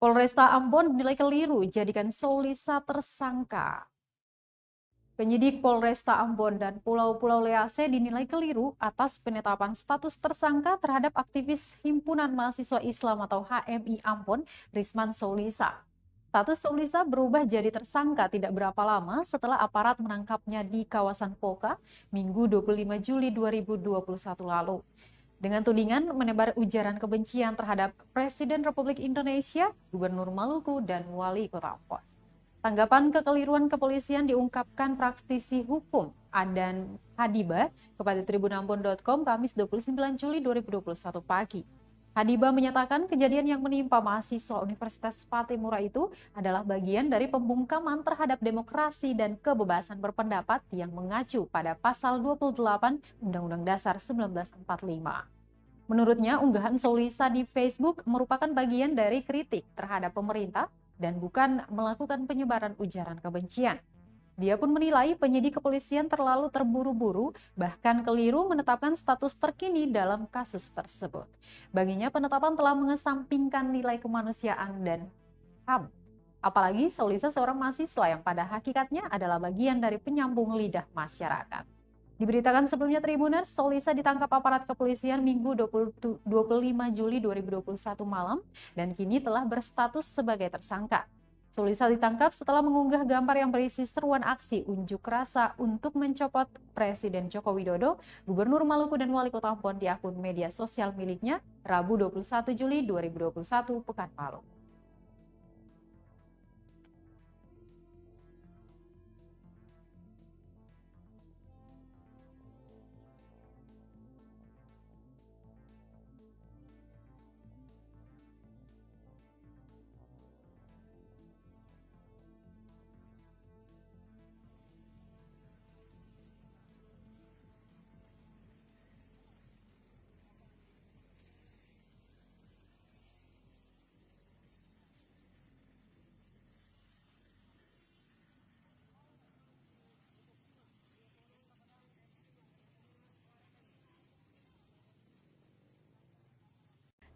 Polresta Ambon dinilai keliru jadikan Soulisa tersangka. Penyidik Polresta Ambon dan Pulau-Pulau Lease dinilai keliru atas penetapan status tersangka terhadap aktivis Himpunan Mahasiswa Islam atau HMI Ambon, Risman Soulisa. Status Soulisa berubah jadi tersangka tidak berapa lama setelah aparat menangkapnya di kawasan Poka, Minggu 25 Juli 2021 lalu. Dengan tudingan menebar ujaran kebencian terhadap Presiden Republik Indonesia, Gubernur Maluku, dan Wali Kota Ambon. Tanggapan kekeliruan kepolisian diungkapkan praktisi hukum Adan Hadiba kepada tribunambon.com Kamis 29 Juli 2021 pagi. Hadiba menyatakan kejadian yang menimpa mahasiswa Universitas Patimura itu adalah bagian dari pembungkaman terhadap demokrasi dan kebebasan berpendapat yang mengacu pada pasal 28 Undang-Undang Dasar 1945. Menurutnya, unggahan Soulisa di Facebook merupakan bagian dari kritik terhadap pemerintah dan bukan melakukan penyebaran ujaran kebencian. Dia pun menilai penyidik kepolisian terlalu terburu-buru, bahkan keliru menetapkan status terkini dalam kasus tersebut. Baginya, penetapan telah mengesampingkan nilai kemanusiaan dan HAM. Apalagi Soulisa seorang mahasiswa yang pada hakikatnya adalah bagian dari penyambung lidah masyarakat. Diberitakan sebelumnya Tribuners, Soulisa ditangkap aparat kepolisian Minggu 25 Juli 2021 malam dan kini telah berstatus sebagai tersangka. Soulisa ditangkap setelah mengunggah gambar yang berisi seruan aksi unjuk rasa untuk mencopot Presiden Joko Widodo, Gubernur Maluku dan Wali Kota Ambon di akun media sosial miliknya Rabu 21 Juli 2021 pekan lalu.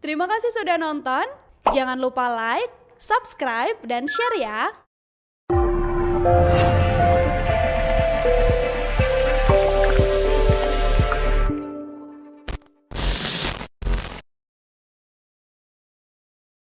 Terima kasih sudah nonton. Jangan lupa like, subscribe, dan share ya.